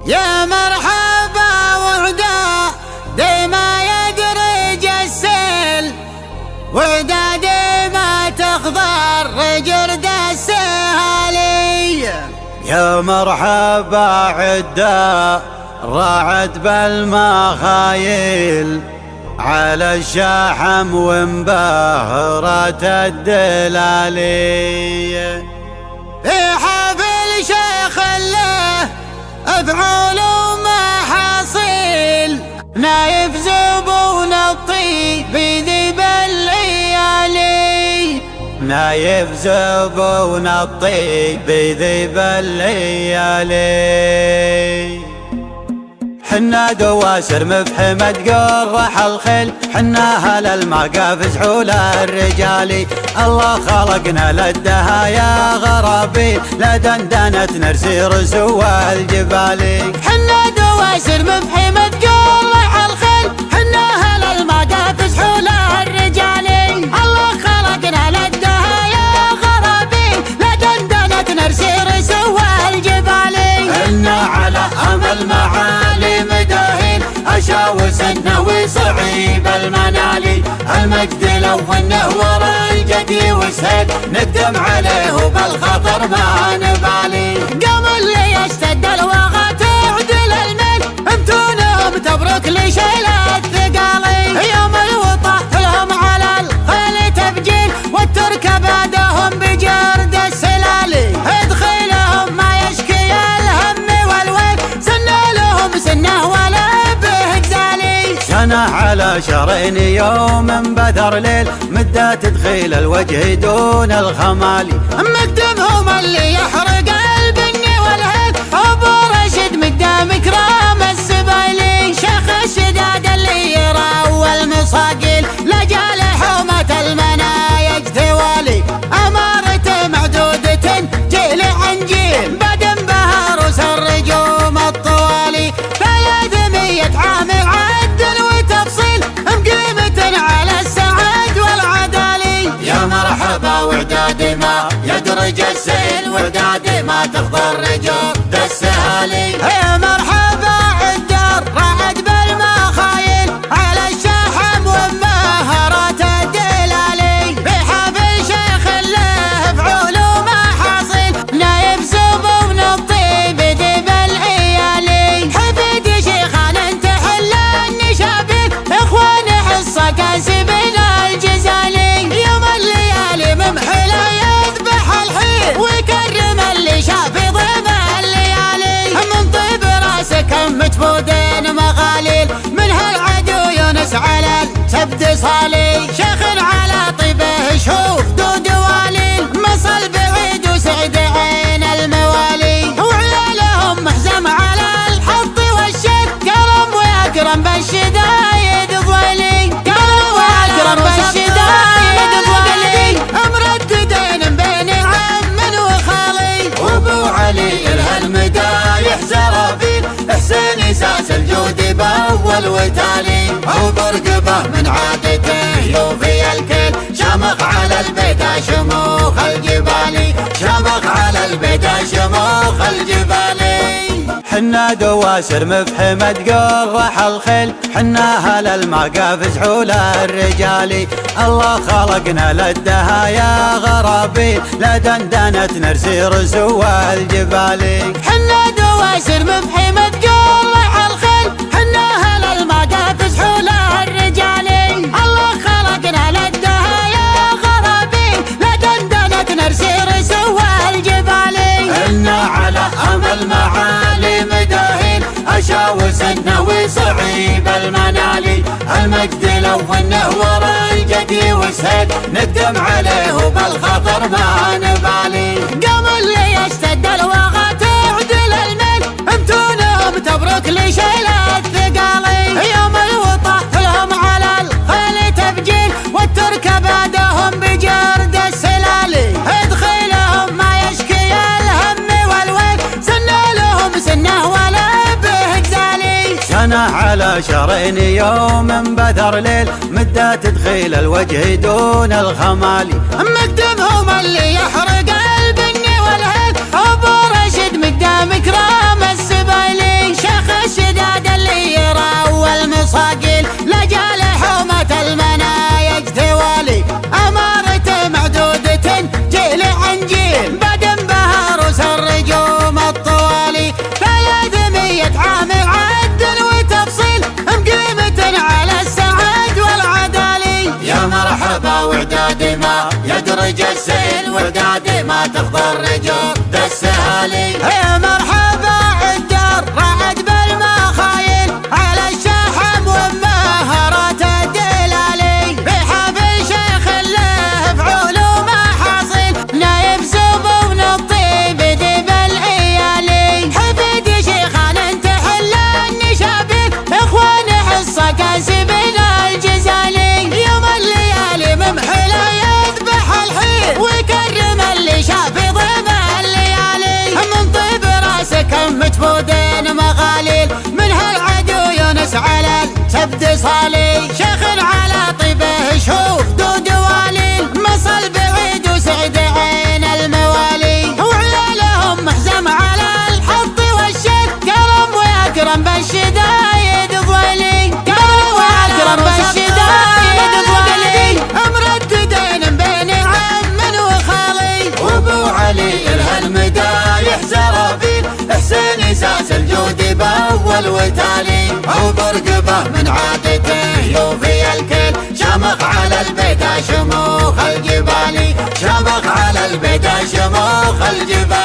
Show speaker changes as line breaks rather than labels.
يا مرحبا وعدا ديما يدرج السيل، وعدا ديما تخضر جرد السهالي.
يا مرحبا عدا راعد بالمخايل، على الشحم وانبهرت الدلالي.
في حفل شيخ له افعال ومحاصيل، نايف زبون الطيب ذي بالعيالي.
نايف زبون الطيب ذي بالعيالي. حنا دواسر مفحمة قرح الخيل، حنا اهل المقاف زحول الرجالي. الله خلقنا للدهايا غرابيل، لدندنة نرسي رسو الجبالي.
حنا دواسر مفحمة قرح الخيل، حنا اهل المقاف زحول الرجالي. الله خلقنا للدهايا غرابيل، لدندنة نرسي رسو الجبالي.
حنا على امل معالي مداهين، اشاوس النوي صعيب المنالي. المجد لو انه ورا الجدي وسهل، ندم عليه وبالخطر ما نبالي.
قام اللي يشتد الوغى تعدل الميل، امتونهم تبرك لشيل الثقالي. يوم الوطا لهم على الخيل تبجيل، والترك بعدهم بجرد السلالي. ادخلهم ما يشكي الهم والويل، سنه لهم سنه ولا به جزالي.
سنة على شهرين يوم بدر ليل، مدة تدخيل الوجه دون الخمالي.
مقدمهم اللي يحرق البني والهيل، ابو رشد مقدام كرام السبايلي. شيخ الشداد اللي يراوى المصاقيل، لجال حومة المنايج ثوالي. امارته معدودة جيل عن جيل، بعد انبهار الرجوم الطوالي. ثلاثمية عام عد وتفصيل، مقيمة على السعد والعدالي.
يا مرحبا وعداد ما يدرج السيل، وعداد ما تخضر رجوم السهالي.
يا مرحبا عالدار رعد بالمخايل، على الشحم ومهرات الدلالي. بحفل شيخ له فعول ومحاصيل، نايف زبون الطيب ذي بالعيالي. حفيد شيخان تحل النشابيل، اخوان حصة كاسبين الجزالي. يوم الليالي ممحلة يذبح الحيل، ويكرم اللي شاف ضيم الليالي. من طيب راسك مجفودين مغاليل، من هالعدو يونس على السبت صالي. شيخ على طيبه شوف دود واليل، مصل بعيد وسعد عين الموالي. وعيالهم محزم على الحط والشيل، كرم ويكرم بالشدايد ضويلي. كرم ويكرم بالشدايد ضويلي، مرددين بين عم وخالي.
وابو علي الهالمدايح زرافيل، حسين ساس الجود باول وتالي. وبرقبه من عادته يوفي الكيل، شمخ على البدا شموخ الجبالي. شمخ على البدا شموخ الجبالي. حنا دواسر مفحمة قرح الخيل، حنا اهل المقاف زحول الرجالي. الله خلقنا للدهايا غرابيل، لدندنة نرسي رسو الجبالي.
حنا دواسر مفحمة قرح الخيل، حنا اهل المقاف زحول الرجالي. الله خلقنا للدهايا غرابيل، لدندنة نرسي رسو الجبالي.
حنا على امل معالي مداهين، اشاوس النوي صعيب المنالي. المجد لو انه ورا الجدي وسهل، ندم عليه وبالخطر ما نبالي.
قام اللي يشتد الوغى تعدل الميل، امتونهم تبرك لشيل الثقالي. يوم الوطا لهم على الخيل تبجيل، والترك بعدهم بجرد السلالي. ادخلهم ما يشكي الهم والويل، سنه لهم سنه ولا به جزالي.
سنة على شهرين يوم بدر ليل، مدة تدخيل الوجه دون الخمالي.
مقدمهم اللي يحرق البني والهيل، ابو رشد مقدام كرام السبايلي.
يدرج السيل ودادي ما تخضر رجال ذا السهالي.
يا مرحبا الدار رعد بالمخايل على الشحم ومهارات الدلالي بحبل شيخ له بعلوم حاصل نايب زبون الطيب ديب العيالي حفيد شيخان انتحل النشابين اخوان حصة كاسبين الجزالي يوم الليالي ممحلة يذبح الحين ويكرم اللي شاف ضيم الليالي من طيب راسك مجبودين مغاليل من هالعدو يونس على السبت صالي شيخ على طيبه شوف دود واليل مصل بعيد وسعد عين الموالي وعيالهم محزم على الحط والشد كرم ويكرم بالشدايد ضويلي كرم ويكرم بالشدايد ضويلي مرددين بين عم وخالي
وابو علي الهالمدايح زرافيل حسين ساس الجود باول وتالي وبرقبه من عادته يوفي الكل شمخ على البيت شموخ الجبالي شمخ على البيت شموخ الجبالي.